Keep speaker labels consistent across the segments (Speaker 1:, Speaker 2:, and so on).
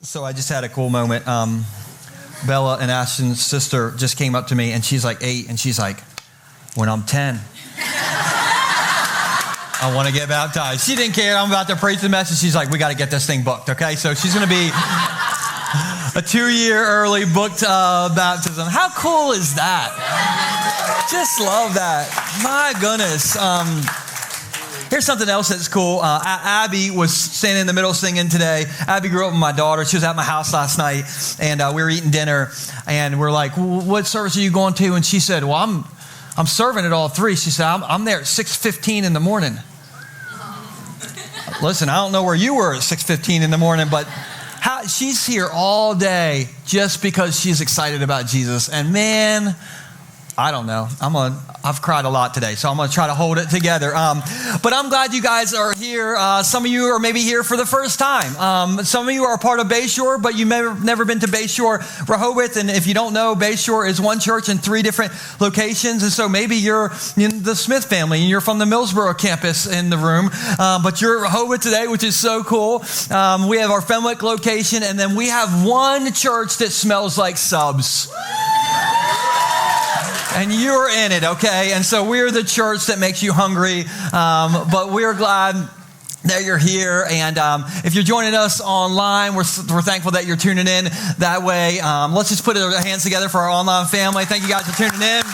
Speaker 1: So I just had a cool moment. Bella and Ashton's sister just came up to me, and she's like 8, and she's like, when I'm 10, I want to get baptized. She didn't care. I'm about to preach the message. She's like, we got to get this thing booked, okay? So she's going to be a 2-year early booked baptism. How cool is that? Just love that. My goodness. Here's something else that's cool. Abby was standing in the middle singing today. Abby grew up with my daughter. She was at my house last night, and we were eating dinner, and we're like, what service are you going to? And she said, well, I'm serving at all 3. She said, I'm there at 6:15 in the morning. Listen, I don't know where you were at 6:15 in the morning, but she's here all day just because she's excited about Jesus. And man, I don't know. I've cried a lot today, so I'm going to try to hold it together. But I'm glad you guys are here. Some of you are maybe here for the first time. Some of you are a part of Bayshore, but you've never been to Bayshore Rehoboth. And if you don't know, Bayshore is one church in 3 different locations. And so maybe you're in the Smith family and you're from the Millsboro campus in the room. But you're at Rehoboth today, which is so cool. We have our Fenwick location, and then we have one church that smells like subs. And you're in it, okay? And so we're the church that makes you hungry, but we're glad that you're here. And if you're joining us online, we're thankful that you're tuning in that way. Let's just put our hands together for our online family. Thank you guys for tuning in.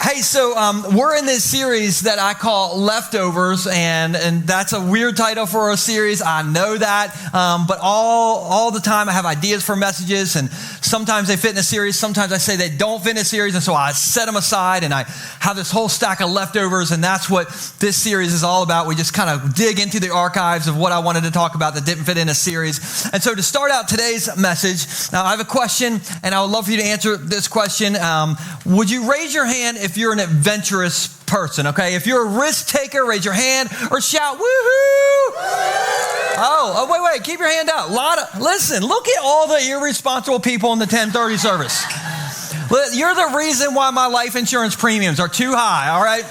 Speaker 1: Hey, so we're in this series that I call Leftovers, and that's a weird title for a series. I know that, but all the time I have ideas for messages, and sometimes they fit in a series, sometimes I say they don't fit in a series, and so I set them aside, and I have this whole stack of leftovers, and that's what this series is all about. We just kind of dig into the archives of what I wanted to talk about that didn't fit in a series. And so to start out today's message, now I have a question, and I would love for you to answer this question. Would you raise your hand if you're an adventurous person, okay? If you're a risk taker, raise your hand or shout, woohoo! Oh, wait, keep your hand up. Listen, look at all the irresponsible people in the 10:30 service. You're the reason why my life insurance premiums are too high, all right?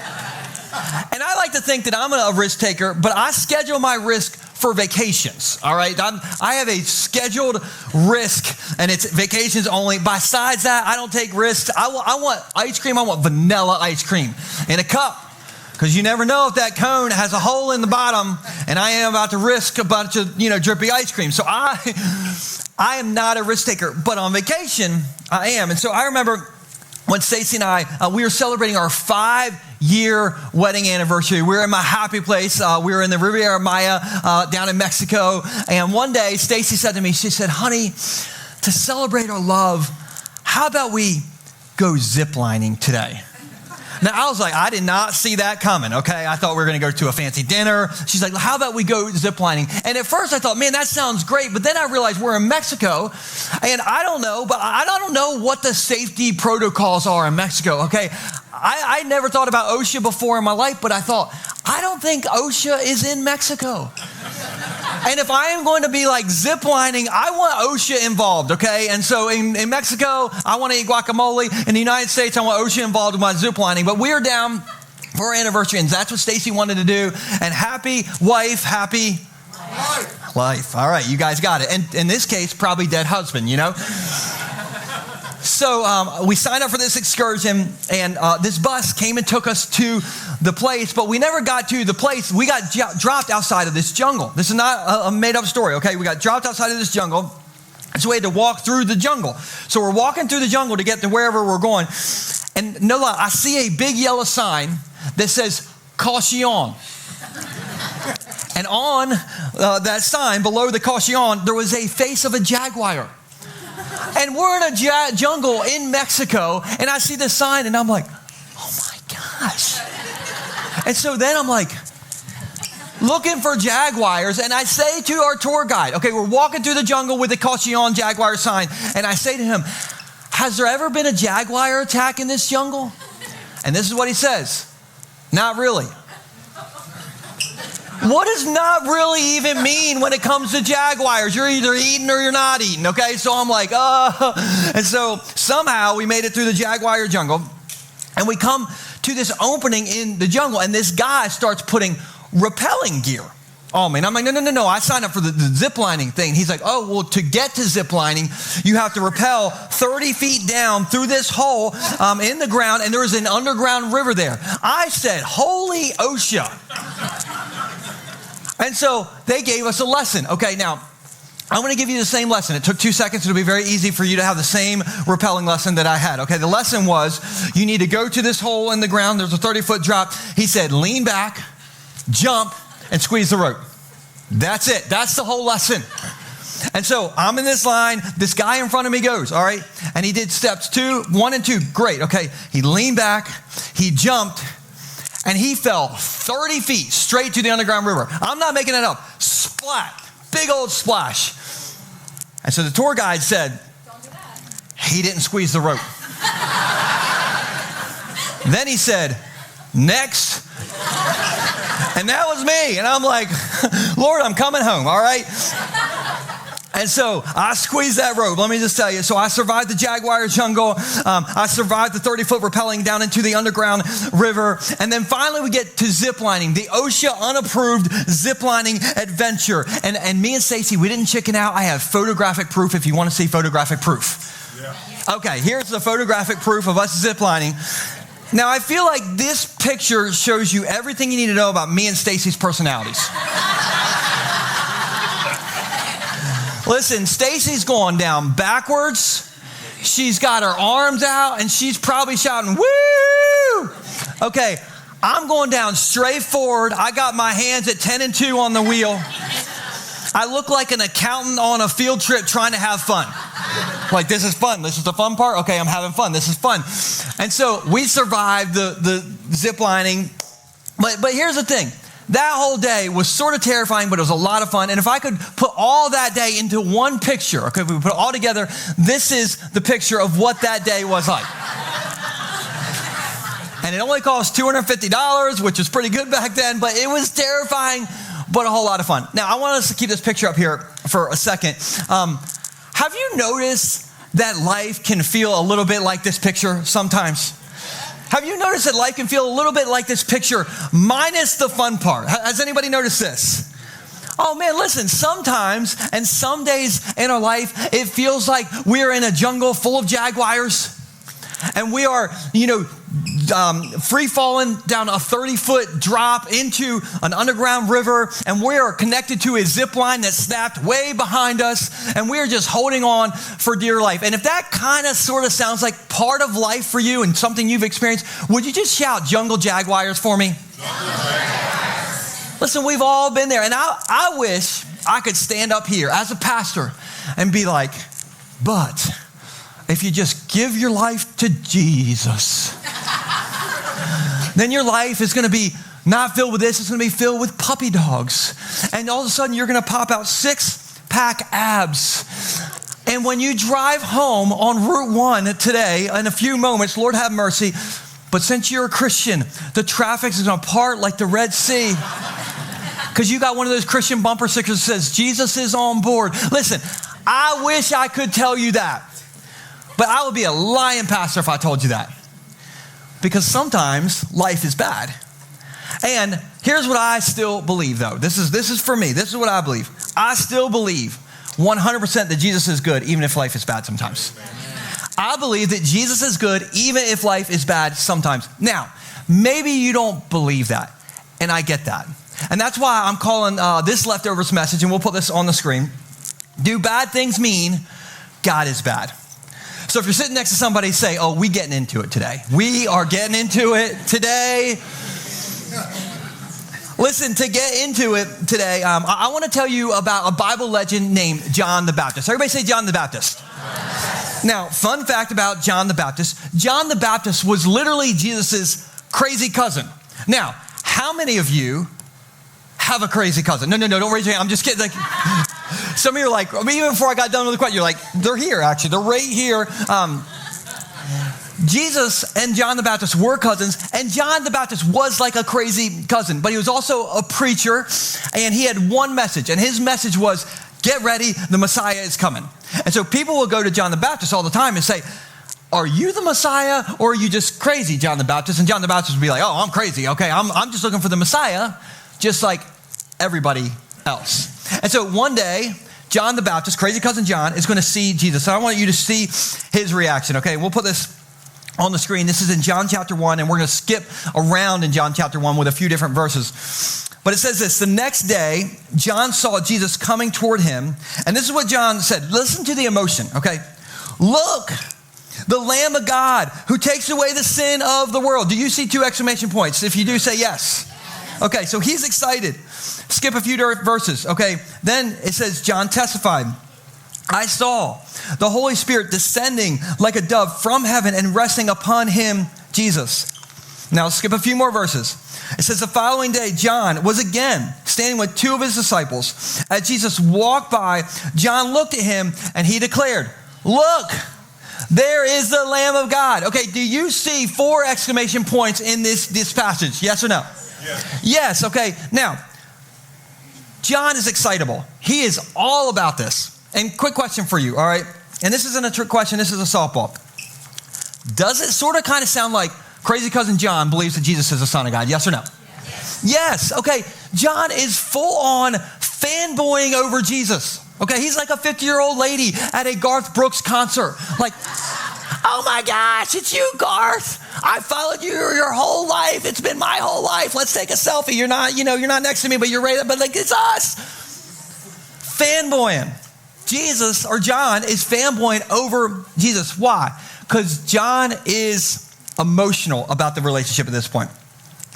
Speaker 1: And I like to think that I'm a risk taker, but I schedule my risk for vacations, all right? I have a scheduled risk, and it's vacations only. Besides that, I don't take risks. I want ice cream. I want vanilla ice cream in a cup, because you never know if that cone has a hole in the bottom, and I am about to risk a bunch of, drippy ice cream. So I am not a risk taker, but on vacation, I am. And so I remember when Stacy and I, we were celebrating our 5-year wedding anniversary. We were in my happy place. We were in the Riviera Maya down in Mexico. And one day, Stacy said to me, she said, honey, to celebrate our love, how about we go ziplining today? Now, I was like, I did not see that coming, okay? I thought we were going to go to a fancy dinner. She's like, how about we go ziplining? And at first I thought, man, that sounds great. But then I realized we're in Mexico, and I don't know what the safety protocols are in Mexico, okay? I never thought about OSHA before in my life, but I thought, I don't think OSHA is in Mexico. And if I am going to be like ziplining, I want OSHA involved, okay? And so in Mexico, I want to eat guacamole. In the United States, I want OSHA involved with my ziplining. But we're down for our anniversary, and that's what Stacy wanted to do. And happy wife, happy life. All right, you guys got it. And in this case, probably dead husband, So we signed up for this excursion, and this bus came and took us to the place, but we never got to the place. We got dropped outside of this jungle. This is not a made-up story, okay? We got dropped outside of this jungle, and so we had to walk through the jungle. So we're walking through the jungle to get to wherever we're going, and no lie, I see a big yellow sign that says, caution. And on that sign, below the caution, there was a face of a jaguar. And we're in a jungle in Mexico, and I see this sign, and I'm like, oh my gosh. And so then I'm like, looking for jaguars, and I say to our tour guide, okay, we're walking through the jungle with the caution jaguar sign, and I say to him, has there ever been a jaguar attack in this jungle? And this is what he says, not really. What does not really even mean when it comes to jaguars? You're either eating or you're not eating, okay? So I'm like, And so somehow we made it through the jaguar jungle, and we come to this opening in the jungle, and this guy starts putting rappelling gear Oh, man. I'm like, no. I signed up for the zip lining thing. He's like, oh, well, to get to zip lining, you have to rappel 30 feet down through this hole in the ground, and there is an underground river there. I said, holy OSHA. And so they gave us a lesson. Okay, now, I'm going to give you the same lesson. It took 2 seconds. It'll be very easy for you to have the same rappelling lesson that I had. Okay, the lesson was you need to go to this hole in the ground. There's a 30-foot drop. He said, lean back, jump, and squeeze the rope. That's it. That's the whole lesson. And so I'm in this line. This guy in front of me goes, all right? And he did steps 1 and 2. Great, okay. He leaned back. He jumped. And he fell 30 feet straight to the underground river. I'm not making it up. Splat. Big old splash. And so the tour guide said, don't do that. He didn't squeeze the rope. Then he said, next. And that was me. And I'm like, Lord, I'm coming home, all right? And so I squeezed that rope. Let me just tell you. So I survived the jaguar jungle. I survived the 30-foot rappelling down into the underground river. And then finally we get to zip lining, the OSHA unapproved zip lining adventure. And me and Stacy, we didn't chicken out. I have photographic proof if you want to see photographic proof. Yeah. Okay, here's the photographic proof of us zip lining. Now, I feel like this picture shows you everything you need to know about me and Stacy's personalities. Listen, Stacy's going down backwards. She's got her arms out, and she's probably shouting, woo! Okay, I'm going down straight forward. I got my hands at 10 and 2 on the wheel. I look like an accountant on a field trip trying to have fun. Like, this is fun. This is the fun part. Okay, I'm having fun. This is fun. And so we survived the zip lining. But here's the thing. That whole day was sort of terrifying, but it was a lot of fun. And if I could put all that day into one picture, okay, if we put it all together, this is the picture of what that day was like. And it only cost $250, which was pretty good back then, but it was terrifying, but a whole lot of fun. Now, I want us to keep this picture up here for a second. Have you noticed that life can feel a little bit like this picture sometimes? Have you noticed that life can feel a little bit like this picture, minus the fun part? Has anybody noticed this? Oh man, listen, sometimes and some days in our life, it feels like we're in a jungle full of jaguars and we are, free falling down a 30-foot drop into an underground river, and we are connected to a zip line that snapped way behind us, and we are just holding on for dear life. And if that kind of sort of sounds like part of life for you and something you've experienced, would you just shout jungle jaguars for me? Listen, we've all been there, and I wish I could stand up here as a pastor and be like, but if you just give your life to Jesus, then your life is going to be not filled with this. It's going to be filled with puppy dogs. And all of a sudden, you're going to pop out 6-pack abs. And when you drive home on Route 1 today, in a few moments, Lord have mercy, but since you're a Christian, the traffic is going to part like the Red Sea. Because you got one of those Christian bumper stickers that says, Jesus is on board. Listen, I wish I could tell you that. But I would be a lying pastor if I told you that. Because sometimes life is bad. And here's what I still believe, though. This is for me. This is what I believe. I still believe 100% that Jesus is good, even if life is bad sometimes. I believe that Jesus is good, even if life is bad sometimes. Now, maybe you don't believe that, and I get that. And that's why I'm calling this leftovers message, and we'll put this on the screen. Do bad things mean God is bad? So if you're sitting next to somebody, say, oh, we getting into it today. We are getting into it today. Listen, to get into it today, I want to tell you about a Bible legend named John the Baptist. Everybody say John the Baptist. Now, fun fact about John the Baptist. John the Baptist was literally Jesus's crazy cousin. Now, how many of you have a crazy cousin? No, don't raise your hand. I'm just kidding. Some of you are like, even before I got done with the question, you're like, they're here, actually. They're right here. Jesus and John the Baptist were cousins, and John the Baptist was like a crazy cousin, but he was also a preacher, and he had one message, and his message was, get ready, the Messiah is coming. And so people will go to John the Baptist all the time and say, are you the Messiah, or are you just crazy, John the Baptist? And John the Baptist would be like, oh, I'm crazy. Okay, I'm just looking for the Messiah, just like everybody else. And so one day, John the Baptist, crazy cousin John, is going to see Jesus. So I want you to see his reaction, okay? We'll put this on the screen. This is in John chapter 1, and we're going to skip around in John chapter 1 with a few different verses. But it says this: the next day, John saw Jesus coming toward him, and this is what John said. Listen to the emotion, okay? Look, the Lamb of God who takes away the sin of the world. Do you see 2 exclamation points? If you do, say yes. Okay, so he's excited. Skip a few verses, okay? Then it says, John testified, I saw the Holy Spirit descending like a dove from heaven and resting upon him, Jesus. Now skip a few more verses. It says the following day, John was again standing with 2 of his disciples. As Jesus walked by, John looked at him and he declared, look, there is the Lamb of God. Okay, do you see 4 exclamation points in this passage? Yes or no? Yes, okay. Now, John is excitable. He is all about this. And quick question for you, all right? And this isn't a trick question, this is a softball. Does it sort of kind of sound like crazy cousin John believes that Jesus is the Son of God? Yes or no? Yes. Okay. John is full on fanboying over Jesus. Okay. He's like a 50-year-old lady at a Garth Brooks concert. Like, oh my gosh, it's you, Garth. I followed you your whole life. It's been my whole life. Let's take a selfie. You're not next to me, but you're right. But like, it's us. Fanboying. Jesus, or John, is fanboying over Jesus. Why? Because John is emotional about the relationship at this point.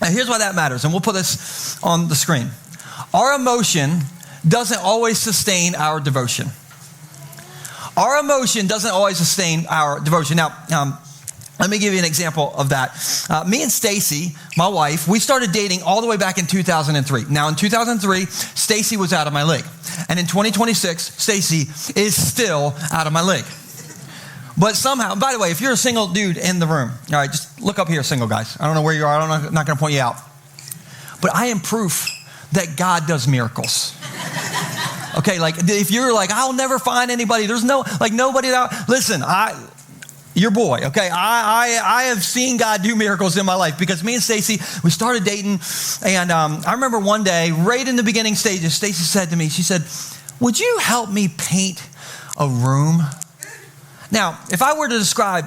Speaker 1: Now, here's why that matters, and we'll put this on the screen. Our emotion doesn't always sustain our devotion. Our emotion doesn't always sustain our devotion. Now, let me give you an example of that. Me and Stacy, my wife, we started dating all the way back in 2003. Now, in 2003, Stacy was out of my league. And in 2026, Stacy is still out of my league. But somehow, by the way, if you're a single dude in the room, all right, just look up here, single guys. I don't know where you are. I'm not going to point you out. But I am proof that God does miracles. Okay, like if you're like, I'll never find anybody. There's nobody out. Listen, your boy, okay? I have seen God do miracles in my life because me and Stacy, we started dating. And I remember one day, right in the beginning stages, Stacy said to me, she said, would you help me paint a room? Now, if I were to describe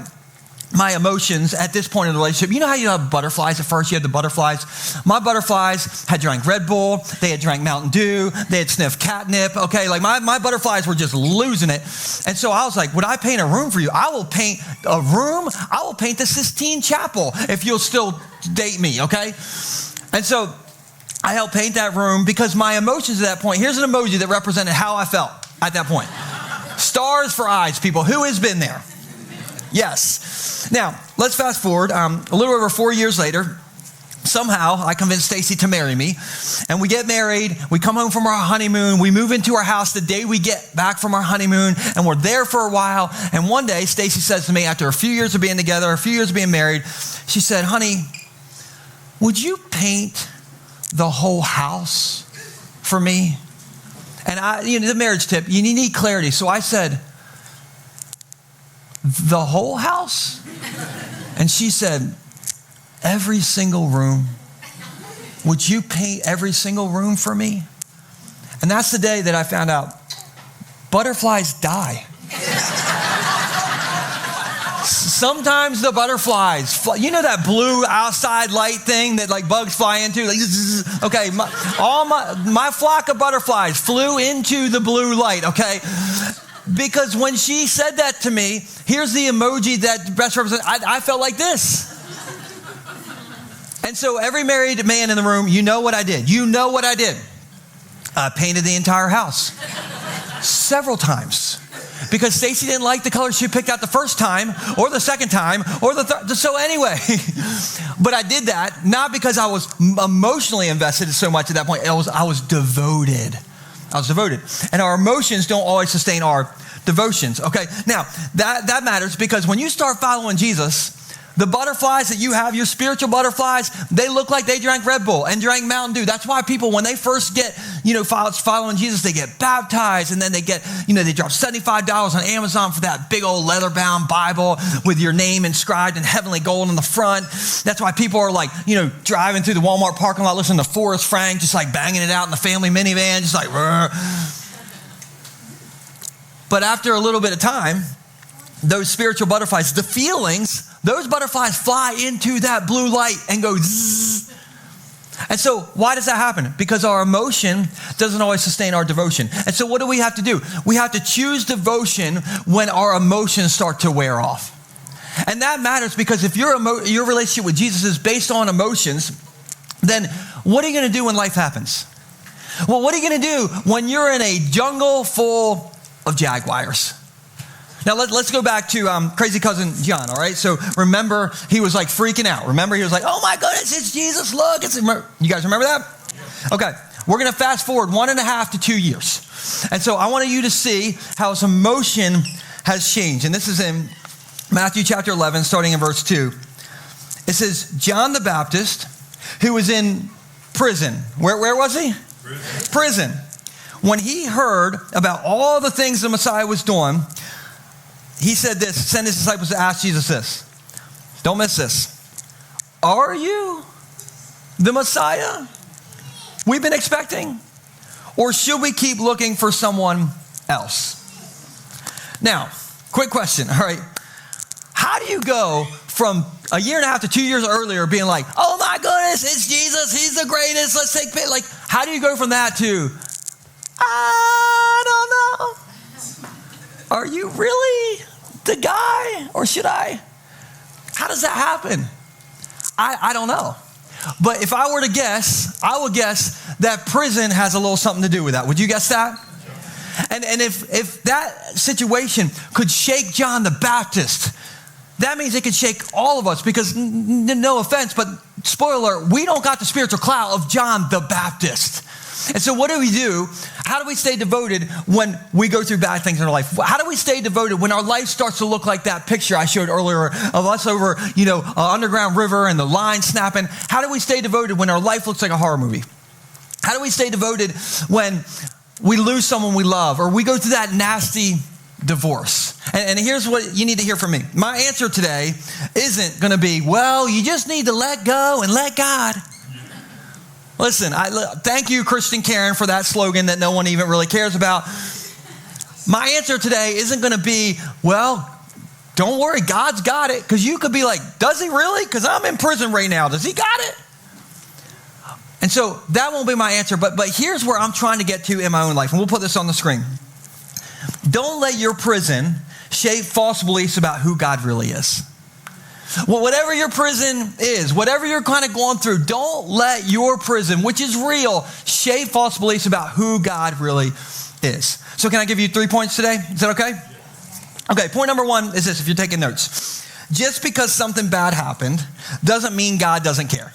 Speaker 1: my emotions at this point in the relationship, you know how you have butterflies at first? You have the butterflies. My butterflies had drank Red Bull. They had drank Mountain Dew. They had sniffed catnip. Okay, like my butterflies were just losing it. And so I was like, would I paint a room for you? I will paint a room. I will paint the Sistine Chapel if you'll still date me, okay? And so I helped paint that room because my emotions at that point, here's an emoji that represented how I felt at that point. Stars for eyes, people. Who has been there? Yes. Now, let's fast forward. A little over 4 years later, somehow I convinced Stacy to marry me. And we get married. We come home from our honeymoon. We move into our house the day we get back from our honeymoon. And we're there for a while. And one day, Stacy says to me, after a few years of being together, a few years of being married, she said, honey, would you paint the whole house for me? And the marriage tip, you need clarity. So I said, the whole house? And she said, every single room. Would you paint every single room for me? And that's the day that I found out butterflies die. Sometimes the butterflies fly. You know that blue outside light thing that like bugs fly into? Like, okay, my flock of butterflies flew into the blue light, okay? Because when she said that to me, here's the emoji that best represents, I felt like this. And so every married man in the room, you know what I did. You know what I did. I painted the entire house several times. Because Stacy didn't like the color she picked out the first time or the second time or the third. So anyway, but I did that not because I was emotionally invested so much at that point. I was devoted. I was devoted. And our emotions don't always sustain our devotions. Okay, now that matters because when you start following Jesus, the butterflies that you have, your spiritual butterflies, they look like they drank Red Bull and drank Mountain Dew. That's why people, when they first get following Jesus, they get baptized, and then they drop $75 on Amazon for that big old leather-bound Bible with your name inscribed in heavenly gold on the front. That's why people are like, driving through the Walmart parking lot, listening to Forrest Frank, just like banging it out in the family minivan, just like, rrr. But after a little bit of time, those spiritual butterflies, the feelings, those butterflies fly into that blue light and go zzz. And so why does that happen? Because our emotion doesn't always sustain our devotion. And so what do we have to do? We have to choose devotion when our emotions start to wear off. And that matters because if your relationship with Jesus is based on emotions, then what are you going to do when life happens? Well, what are you going to do when you're in a jungle full of jaguars? Now, let's go back to crazy cousin John, all right? So remember, he was like freaking out. Remember, he was like, oh my goodness, it's Jesus, look. You guys remember that? Yeah. Okay, we're going to fast forward 1.5 to 2 years. And so I wanted you to see how his emotion has changed. And this is in Matthew chapter 11, starting in verse 2. It says, John the Baptist, who was in prison. Where was he? Prison. When he heard about all the things the Messiah was doing, he said this, send his disciples to ask Jesus this. Don't miss this. Are you the Messiah we've been expecting? Or should we keep looking for someone else? Now, quick question, all right. How do you go from 1.5 to 2 years earlier being like, oh my goodness, it's Jesus, he's the greatest, let's take pit. Like, how do you go from that to, I don't know. Are you really the guy, or should I? How does that happen? I don't know. But if I were to guess, I would guess that prison has a little something to do with that. Would you guess that? And if that situation could shake John the Baptist, that means it could shake all of us because, no offense, but spoiler alert, we don't got the spiritual clout of John the Baptist. And so what do we do? How do we stay devoted when we go through bad things in our life? How do we stay devoted when our life starts to look like that picture I showed earlier of us over, an underground river and the line snapping? How do we stay devoted when our life looks like a horror movie? How do we stay devoted when we lose someone we love or we go through that nasty divorce? And here's what you need to hear from me. My answer today isn't going to be, well, you just need to let go and let God. Listen, thank you, Christian Karen, for that slogan that no one even really cares about. My answer today isn't going to be, well, don't worry, God's got it. Because you could be like, does he really? Because I'm in prison right now. Does he got it? And so that won't be my answer. But here's where I'm trying to get to in my own life. And we'll put this on the screen. Don't let your prison shape false beliefs about who God really is. Well, whatever your prison is, whatever you're kind of going through, don't let your prison, which is real, shape false beliefs about who God really is. So can I give you 3 points today? Is that okay? Okay, point number 1 is this, if you're taking notes. Just because something bad happened doesn't mean God doesn't care.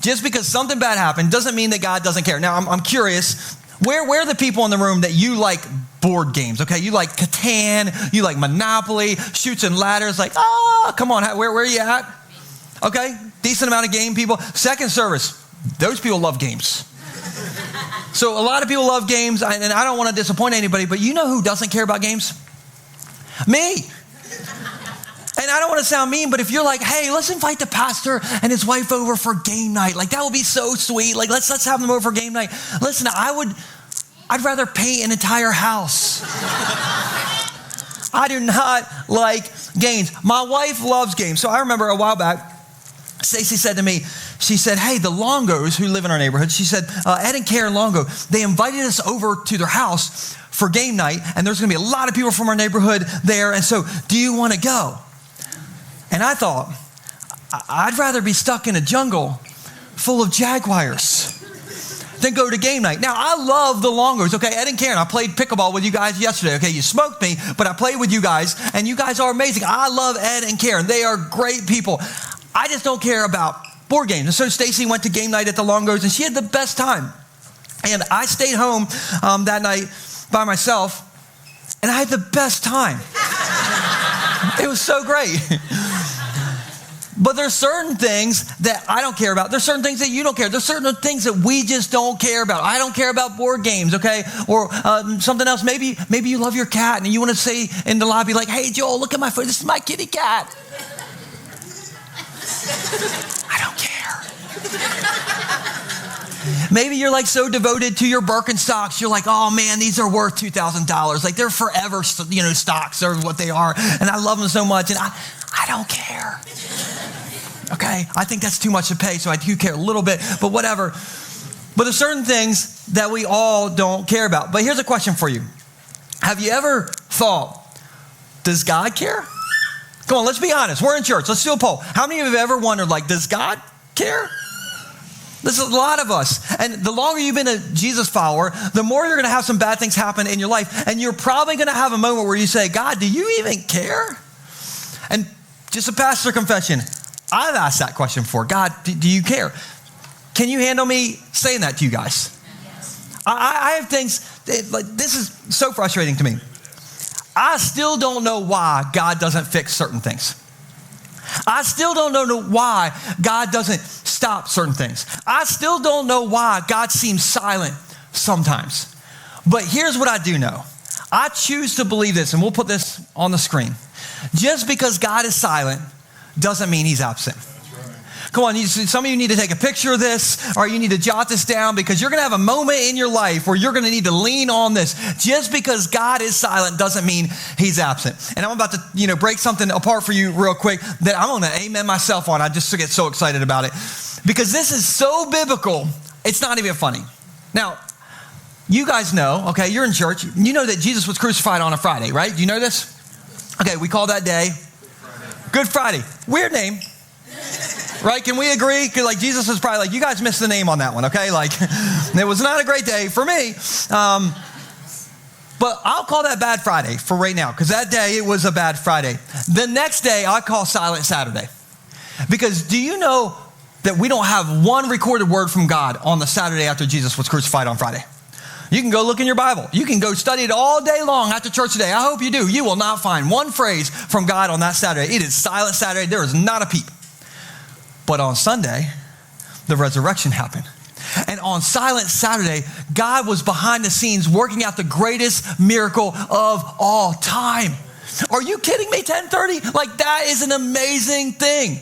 Speaker 1: Just because something bad happened doesn't mean that God doesn't care. Now, I'm curious, where are the people in the room that you like board games, okay? You like Catan, you like Monopoly, Chutes and Ladders, like, come on, where are you at? Okay, decent amount of game people. Second service, those people love games. So a lot of people love games, and I don't want to disappoint anybody, but you know who doesn't care about games? Me. And I don't want to sound mean, but if you're like, hey, let's invite the pastor and his wife over for game night, like that would be so sweet. Like let's have them over for game night. Listen, I'd rather paint an entire house. I do not like games. My wife loves games. So I remember a while back, Stacy said to me, she said, hey, the Longos who live in our neighborhood, she said, Ed and Karen Longo, they invited us over to their house for game night, and there's going to be a lot of people from our neighborhood there, and so do you want to go? And I thought, I'd rather be stuck in a jungle full of jaguars than go to game night. Now, I love the Longos, okay? Ed and Karen, I played pickleball with you guys yesterday, okay? You smoked me, but I played with you guys, and you guys are amazing. I love Ed and Karen. They are great people. I just don't care about board games. And so Stacy went to game night at the Longos, and she had the best time. And I stayed home that night by myself, and I had the best time. It was so great. But there's certain things that I don't care about. There's certain things that you don't care. There's certain things that we just don't care about. I don't care about board games, okay? Or something else. Maybe you love your cat and you want to say in the lobby like, hey, Joel, look at my foot. This is my kitty cat. I don't care. Maybe you're like so devoted to your Birkenstocks. You're like, oh man, these are worth $2,000. Like they're forever, stocks are what they are. And I love them so much. And I don't care. Okay, I think that's too much to pay, so I do care a little bit, but whatever. But there's certain things that we all don't care about. But here's a question for you. Have you ever thought, does God care? Come on, let's be honest. We're in church. Let's do a poll. How many of you have ever wondered, like, does God care? There's a lot of us. And the longer you've been a Jesus follower, the more you're going to have some bad things happen in your life. And you're probably going to have a moment where you say, God, do you even care? And just a pastor confession. I've asked that question before. God, do you care? Can you handle me saying that to you guys? Yes. I have things, this is so frustrating to me. I still don't know why God doesn't fix certain things. I still don't know why God doesn't stop certain things. I still don't know why God seems silent sometimes. But here's what I do know. I choose to believe this, and we'll put this on the screen. Just because God is silent doesn't mean he's absent. Come on, some of you need to take a picture of this, or you need to jot this down, because you're going to have a moment in your life where you're going to need to lean on this. Just because God is silent doesn't mean he's absent. And I'm about to, break something apart for you real quick that I'm going to amen myself on. I just get so excited about it because this is so biblical. It's not even funny. Now, you guys know, okay, you're in church. You know that Jesus was crucified on a Friday, right? Do you know this? Okay, we call that day Good Friday. Weird name. Right? Can we agree? Because Jesus was probably you guys missed the name on that one, okay? It was not a great day for me. But I'll call that Bad Friday for right now, because that day it was a bad Friday. The next day I call Silent Saturday. Because do you know that we don't have one recorded word from God on the Saturday after Jesus was crucified on Friday? You can go look in your Bible. You can go study it all day long after church today. I hope you do. You will not find one phrase from God on that Saturday. It is Silent Saturday. There is not a peep. But on Sunday, the resurrection happened. And on Silent Saturday, God was behind the scenes working out the greatest miracle of all time. Are you kidding me? 10:30? That is an amazing thing.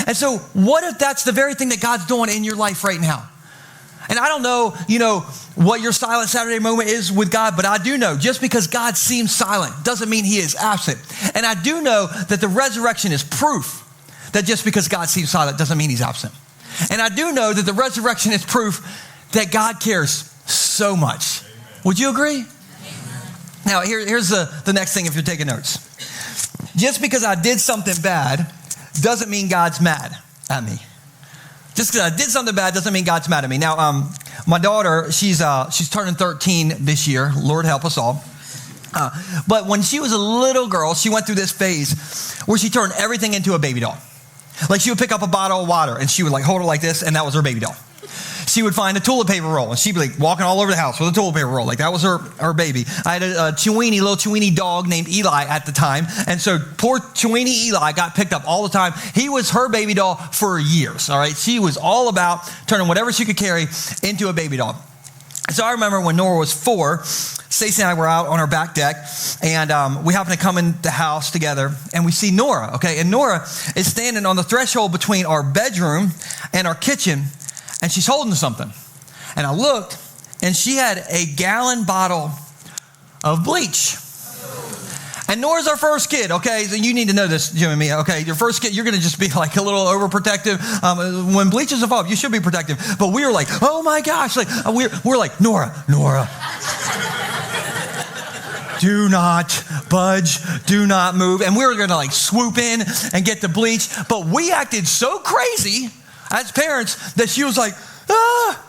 Speaker 1: And so what if that's the very thing that God's doing in your life right now? And I don't know, what your Silent Saturday moment is with God, but I do know just because God seems silent doesn't mean he is absent. And I do know that the resurrection is proof that just because God seems silent doesn't mean he's absent. And I do know that the resurrection is proof that God cares so much. Would you agree? Amen. Now, here's the next thing if you're taking notes. Just because I did something bad doesn't mean God's mad at me. Just because I did something bad doesn't mean God's mad at me. Now, my daughter, she's turning 13 this year. Lord help us all. But when she was a little girl, she went through this phase where she turned everything into a baby doll. She would pick up a bottle of water and she would hold it like this, and that was her baby doll. She would find a toilet paper roll and she'd be walking all over the house with a toilet paper roll. That was her baby. I had a little Chewini dog named Eli at the time. And so poor Chewini Eli got picked up all the time. He was her baby doll for years. All right. She was all about turning whatever she could carry into a baby doll. So I remember when Nora was 4, Stacey and I were out on our back deck, and we happened to come in the house together, and we see Nora, okay? And Nora is standing on the threshold between our bedroom and our kitchen, and she's holding something. And I looked, and she had a gallon bottle of bleach. And Nora's our first kid, okay? So you need to know this, Jim and me, okay? Your first kid, you're going to just be a little overprotective. When bleach is involved, you should be protective. But we were oh my gosh. We're like, Nora. Do not budge. Do not move. And we were going to swoop in and get the bleach. But we acted so crazy as parents that she was like, ah.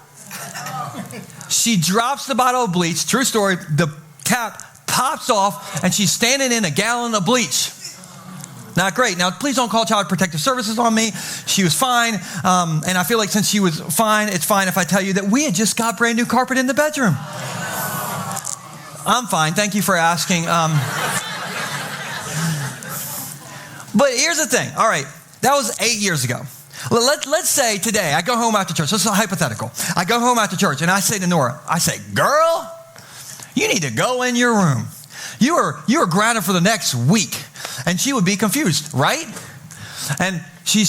Speaker 1: She drops the bottle of bleach. True story. The cap pops off, and she's standing in a gallon of bleach. Not great. Now, please don't call Child Protective Services on me. She was fine. And I feel like since she was fine, it's fine if I tell you that we had just got brand new carpet in the bedroom. I'm fine. Thank you for asking. But here's the thing. All right. That was 8 years ago. Let's say today, I go home after church. This is a hypothetical. I go home after church and I say to Nora, I say, girl, you need to go in your room. You are grounded for the next week. And she would be confused, right? And she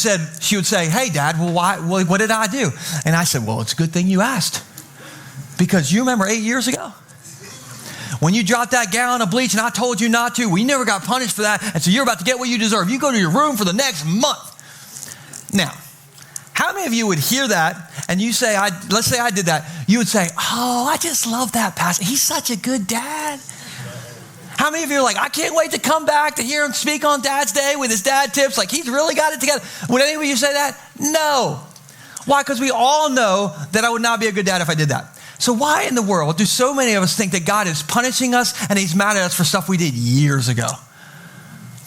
Speaker 1: would say, hey, Dad, well, what did I do? And I said, well, it's a good thing you asked. Because you remember 8 years ago? When you dropped that gallon of bleach and I told you not to, we never got punished for that. And so you're about to get what you deserve. You go to your room for the next month. Now, how many of you would hear that and you say, let's say I did that. You would say, oh, I just love that pastor. He's such a good dad. How many of you are like, I can't wait to come back to hear him speak on Dad's Day with his dad tips. Like, he's really got it together. Would any of you say that? No. Why? Because we all know that I would not be a good dad if I did that. So why in the world do so many of us think that God is punishing us and he's mad at us for stuff we did years ago?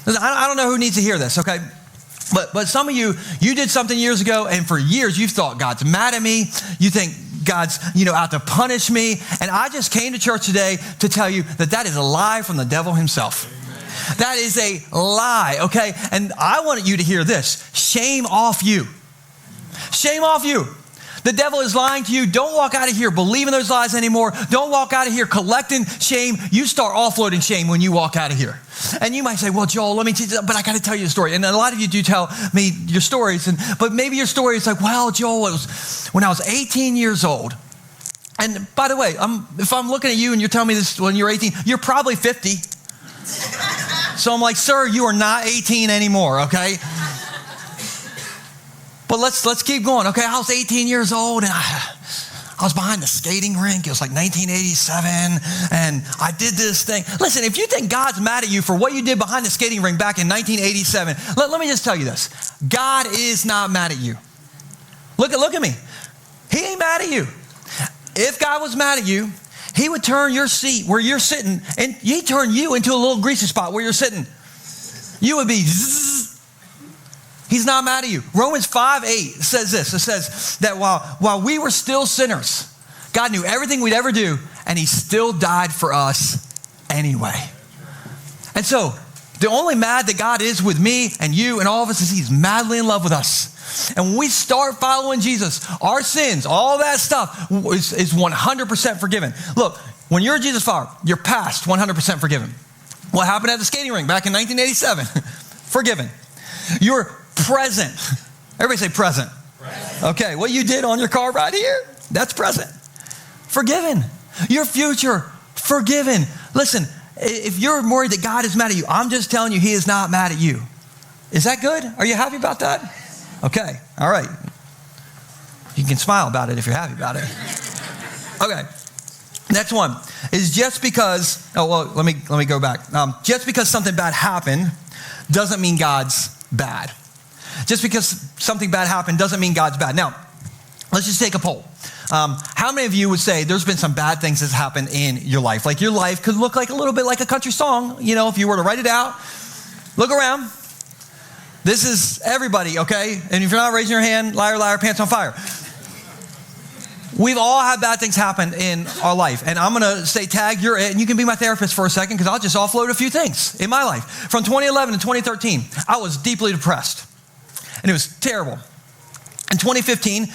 Speaker 1: I don't know who needs to hear this, okay? But some of you did something years ago, and for years you've thought God's mad at me. You think God's, out to punish me. And I just came to church today to tell you that is a lie from the devil himself. Amen. That is a lie, okay? And I wanted you to hear this. Shame off you. Shame off you. The devil is lying to you. Don't walk out of here believing those lies anymore. Don't walk out of here collecting shame. You start offloading shame when you walk out of here. And you might say, well, Joel, let me teach you, but I got to tell you a story. And a lot of you do tell me your stories. But maybe your story is like, well, Joel, it was when I was 18 years old. And by the way, if I'm looking at you and you're telling me this when you're 18, you're probably 50. So I'm like, sir, you are not 18 anymore, okay? But let's keep going. Okay, I was 18 years old and I was behind the skating rink. It was like 1987 and I did this thing. Listen, if you think God's mad at you for what you did behind the skating rink back in 1987, let me just tell you this. God is not mad at you. Look at me. He ain't mad at you. If God was mad at you, he would turn your seat where you're sitting and he'd turn you into a little greasy spot where you're sitting. You would be zzz. He's not mad at you. Romans 5:8 says this. It says that while we were still sinners, God knew everything we'd ever do, and he still died for us anyway. And so the only mad that God is with me and you and all of us is he's madly in love with us. And when we start following Jesus, our sins, all that stuff is 100% forgiven. Look, when you're a Jesus follower, you're past 100% forgiven. What happened at the skating rink back in 1987? Forgiven. You're present. Everybody say present. Okay, what you did on your car right here, that's present. Forgiven. Your future, forgiven. Listen, if you're worried that God is mad at you, I'm just telling you he is not mad at you. Is that good? Are you happy about that? Okay, all right. You can smile about it if you're happy about it. Okay, next one is just because, let me go back. Just because something bad happened doesn't mean God's bad. Just because something bad happened doesn't mean God's bad. Now, let's just take a poll. How many of you would say there's been some bad things that's happened in your life? Like your life could look like a little bit like a country song, if you were to write it out. Look around. This is everybody, okay? And if you're not raising your hand, liar, liar, pants on fire. We've all had bad things happen in our life. And I'm going to say, tag, you're it. And you can be my therapist for a second because I'll just offload a few things in my life. From 2011 to 2013, I was deeply depressed. And it was terrible. In 2015,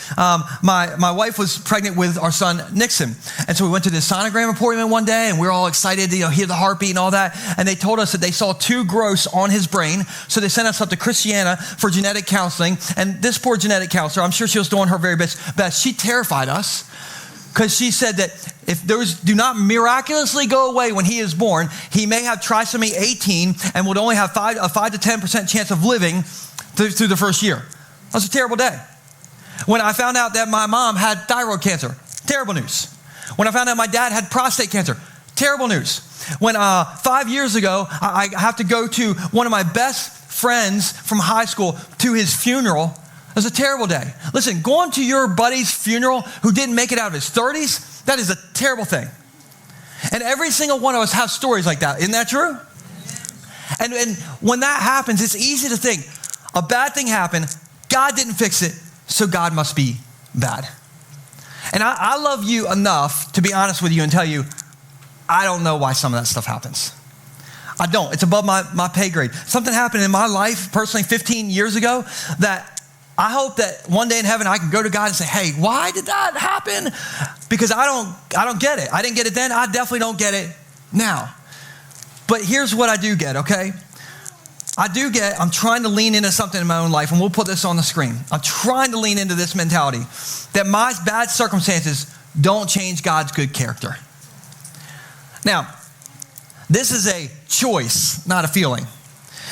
Speaker 1: my wife was pregnant with our son, Nixon. And so we went to this sonogram appointment one day, and we were all excited to hear the heartbeat and all that. And they told us that they saw 2 growths on his brain. So they sent us up to Christiana for genetic counseling. And this poor genetic counselor, I'm sure she was doing her very best. She terrified us because she said that if those do not miraculously go away when he is born, he may have trisomy 18 and would only have a 5 to 10% chance of living through the first year. That was a terrible day. When I found out that my mom had thyroid cancer, terrible news. When I found out my dad had prostate cancer, terrible news. When 5 years ago, I have to go to one of my best friends from high school to his funeral, it was a terrible day. Listen, going to your buddy's funeral who didn't make it out of his 30s, that is a terrible thing. And every single one of us have stories like that. Isn't that true? And when that happens, it's easy to think, a bad thing happened, God didn't fix it, so God must be bad. And I love you enough to be honest with you and tell you, I don't know why some of that stuff happens. I don't. It's above my pay grade. Something happened in my life personally 15 years ago that I hope that one day in heaven I can go to God and say, hey, why did that happen? Because I don't get it. I didn't get it then. I definitely don't get it now. But here's what I do get, okay? I'm trying to lean into something in my own life, and we'll put this on the screen. I'm trying to lean into this mentality that my bad circumstances don't change God's good character. Now, this is a choice, not a feeling.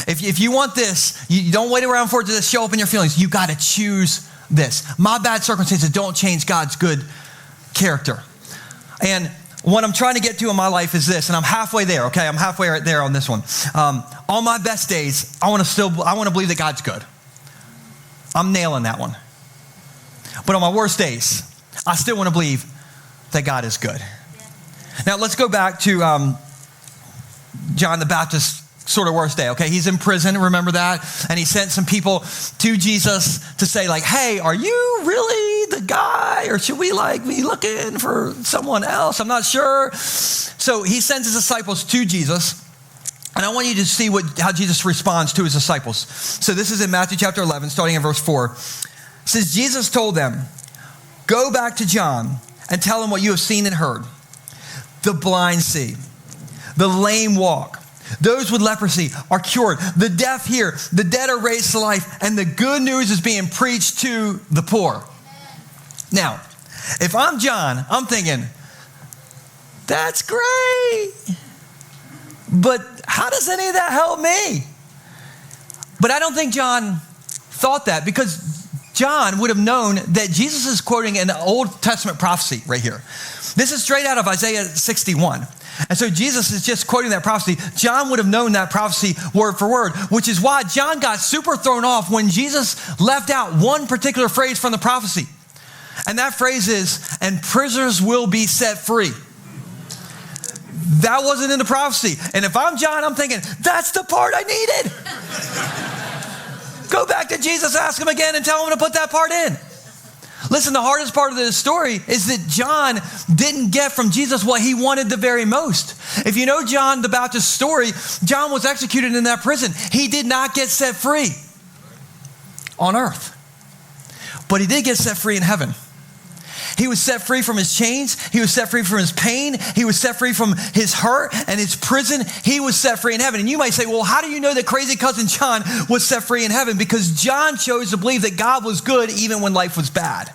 Speaker 1: If you want this, you don't wait around for it to just show up in your feelings. You got to choose this. My bad circumstances don't change God's good character. And what I'm trying to get to in my life is this, and I'm halfway there, okay? I'm halfway right there on this one. On my best days, I want to believe that God's good. I'm nailing that one. But on my worst days, I still want to believe that God is good. Now, let's go back to John the Baptist's sort of worst day, okay? He's in prison, remember that? And he sent some people to Jesus to say like, hey, are you really the guy? Or should we be looking for someone else? I'm not sure. So he sends his disciples to Jesus. And I want you to see how Jesus responds to his disciples. So this is in Matthew chapter 11, starting in verse 4. It says, Jesus told them, go back to John and tell him what you have seen and heard. The blind see, the lame walk, those with leprosy are cured, the deaf hear, the dead are raised to life, and the good news is being preached to the poor. Now, if I'm John, I'm thinking, that's great, but how does any of that help me? But I don't think John thought that, because John would have known that Jesus is quoting an Old Testament prophecy right here. This is straight out of Isaiah 61. And so Jesus is just quoting that prophecy. John would have known that prophecy word for word, which is why John got super thrown off when Jesus left out one particular phrase from the prophecy. And that phrase is, and prisoners will be set free. That wasn't in the prophecy. And if I'm John, I'm thinking, that's the part I needed. Go back to Jesus, ask him again, and tell him to put that part in. Listen, the hardest part of this story is that John didn't get from Jesus what he wanted the very most. If you know John the Baptist's story, John was executed in that prison. He did not get set free on earth, but he did get set free in heaven. He was set free from his chains. He was set free from his pain. He was set free from his hurt and his prison. He was set free in heaven. And you might say, well, how do you know that crazy cousin John was set free in heaven? Because John chose to believe that God was good even when life was bad.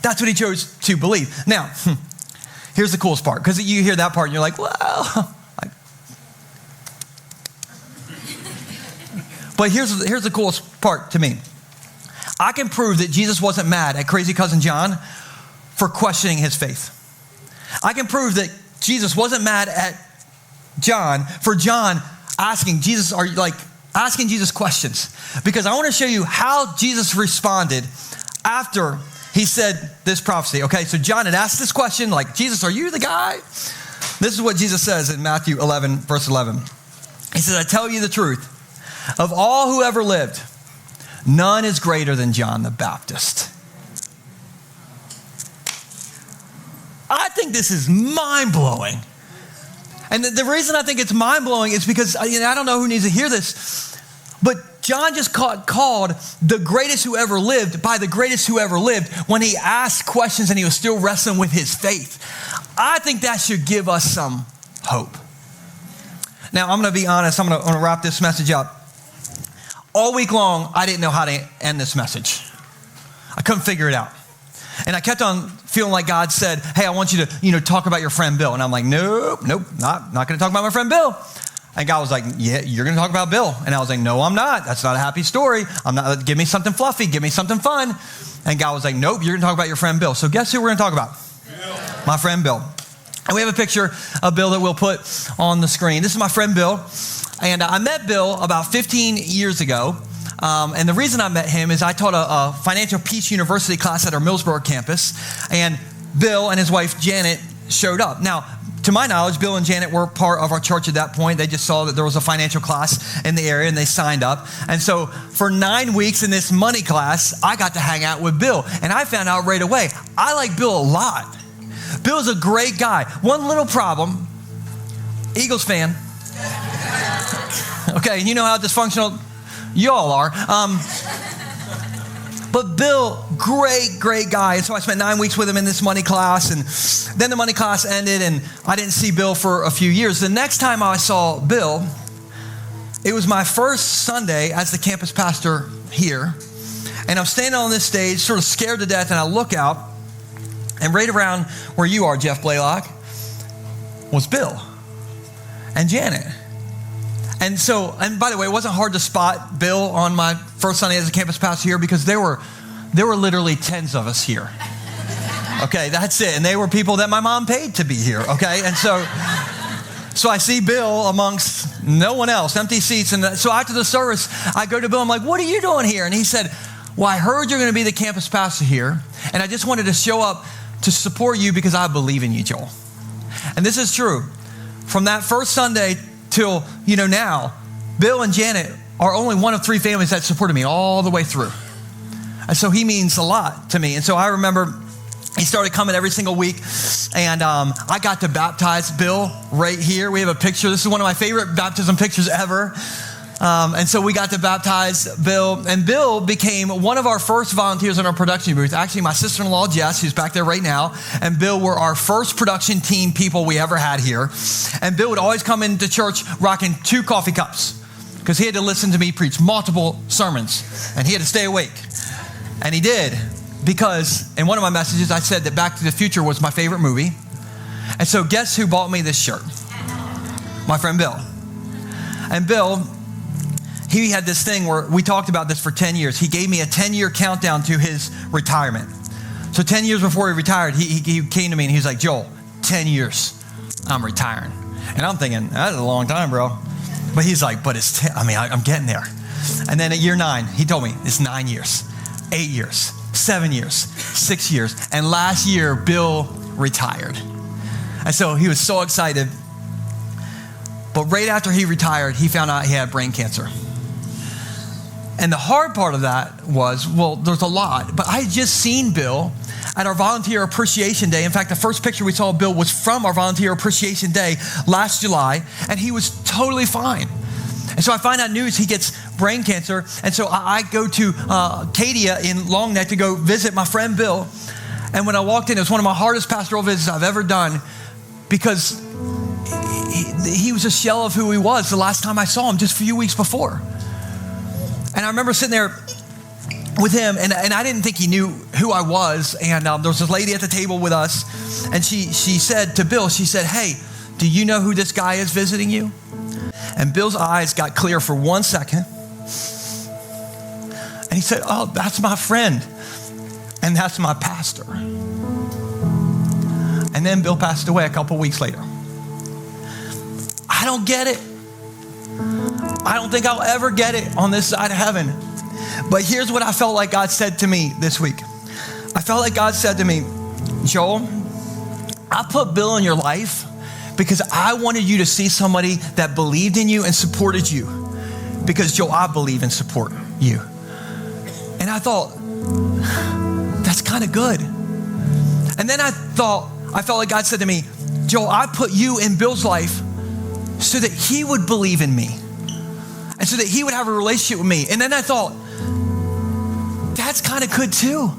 Speaker 1: That's what he chose to believe. Now, here's the coolest part, because you hear that part and you're like, well. But here's the coolest part to me. I can prove that Jesus wasn't mad at crazy cousin John for questioning his faith. I can prove that Jesus wasn't mad at John for John asking Jesus questions. Because I want to show you how Jesus responded after he said this prophecy. Okay, so John had asked this question, like, Jesus, are you the guy? This is what Jesus says in Matthew 11, verse 11. He says, I tell you the truth. Of all who ever lived, none is greater than John the Baptist. I think this is mind-blowing. And the reason I think it's mind-blowing is because, I don't know who needs to hear this, but John just called the greatest who ever lived by the greatest who ever lived when he asked questions and he was still wrestling with his faith. I think that should give us some hope. Now, I'm going to be honest. I'm going to wrap this message up. All week long, I didn't know how to end this message. I couldn't figure it out. And I kept on feeling like God said, hey, I want you to, talk about your friend Bill. And I'm like, nope, not going to talk about my friend Bill. And God was like, yeah, you're going to talk about Bill. And I was like, no, I'm not. That's not a happy story. Give me something fluffy. Give me something fun. And God was like, nope, you're going to talk about your friend Bill. So guess who we're going to talk about? Bill. My friend Bill. And we have a picture of Bill that we'll put on the screen. This is my friend Bill. And I met Bill about 15 years ago. And the reason I met him is I taught a Financial Peace University class at our Millsboro campus. And Bill and his wife, Janet, showed up. Now, to my knowledge, Bill and Janet were part of our church at that point. They just saw that there was a financial class in the area and they signed up. And so for 9 weeks in this money class, I got to hang out with Bill. And I found out right away, I like Bill a lot. Bill's a great guy. One little problem, Eagles fan. Okay, you know how dysfunctional y'all are. But Bill, great guy. And so I spent 9 weeks with him in this money class. And then the money class ended, and I didn't see Bill for a few years. The next time I saw Bill, it was my first Sunday as the campus pastor here. And I'm standing on this stage, sort of scared to death, and I look out, and right around where you are, Jeff Blaylock, was Bill and Janet. And by the way, it wasn't hard to spot Bill on my first Sunday as a campus pastor here because there were literally tens of us here. Okay, that's it. And they were people that my mom paid to be here, okay? And so I see Bill amongst no one else, empty seats. And so after the service, I go to Bill, I'm like, what are you doing here? And he said, well, I heard you're going to be the campus pastor here, and I just wanted to show up to support you because I believe in you, Joel. And this is true. From that first Sunday till, now, Bill and Janet are only one of 3 families that supported me all the way through. And so he means a lot to me. And so I remember he started coming every single week, and I got to baptize Bill right here. We have a picture. This is one of my favorite baptism pictures ever. And so we got to baptize Bill, and Bill became one of our first volunteers in our production booth. Actually, my sister-in-law, Jess, who's back there right now, and Bill were our first production team people we ever had here. And Bill would always come into church rocking 2 coffee cups because he had to listen to me preach multiple sermons, and he had to stay awake. And he did, because in one of my messages, I said that Back to the Future was my favorite movie. And so guess who bought me this shirt? My friend Bill. And Bill, he had this thing where we talked about this for 10 years. He gave me a 10-year countdown to his retirement. So 10 years before he retired, he came to me and he was like, Joel, 10 years, I'm retiring. And I'm thinking, that's a long time, bro. But he's like, but I'm getting there. And then at year 9, he told me it's 9 years, 8 years, 7 years, 6 years. And last year, Bill retired. And so he was so excited. But right after he retired, he found out he had brain cancer. And the hard part of that was, there's a lot, but I had just seen Bill at our Volunteer Appreciation Day. In fact, the first picture we saw of Bill was from our Volunteer Appreciation Day last July, and he was totally fine. And so I find out news he gets brain cancer, and so I go to Cadia in Long Neck to go visit my friend Bill. And when I walked in, it was one of my hardest pastoral visits I've ever done because he was a shell of who he was the last time I saw him, just a few weeks before. And I remember sitting there with him, and I didn't think he knew who I was. And there was this lady at the table with us, and she said to Bill, she said, hey, do you know who this guy is visiting you? And Bill's eyes got clear for 1 second. And he said, oh, that's my friend, and that's my pastor. And then Bill passed away a couple weeks later. I don't get it. I don't think I'll ever get it on this side of heaven. But here's what I felt like God said to me this week. I felt like God said to me, Joel, I put Bill in your life because I wanted you to see somebody that believed in you and supported you. Because, Joel, I believe and support you. And I thought, that's kind of good. And then I felt like God said to me, Joel, I put you in Bill's life so that he would believe in me and so that he would have a relationship with me. And then I thought, that's kind of good too.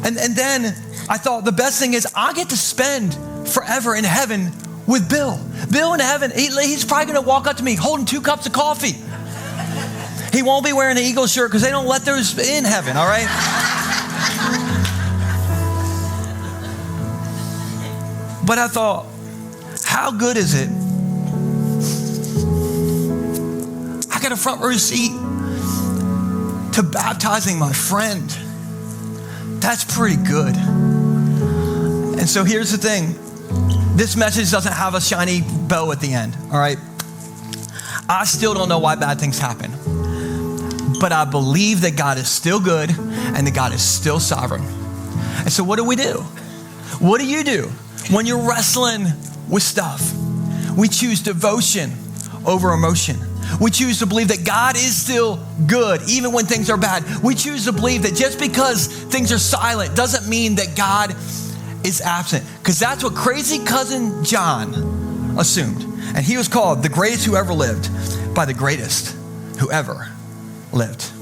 Speaker 1: And then I thought the best thing is I get to spend forever in heaven with Bill. Bill in heaven, he's probably going to walk up to me holding 2 cups of coffee. He won't be wearing an Eagles shirt because they don't let those in heaven, all right? But I thought, how good is it? I got a front row seat to baptizing my friend. That's pretty good. And so here's the thing. This message doesn't have a shiny bow at the end, all right? I still don't know why bad things happen. But I believe that God is still good and that God is still sovereign. And so what do we do? What do you do when you're wrestling with stuff? We choose devotion over emotion. We choose to believe that God is still good, even when things are bad. We choose to believe that just because things are silent doesn't mean that God is absent. Because that's what crazy cousin John assumed. And he was called the greatest who ever lived. by the greatest who ever lived.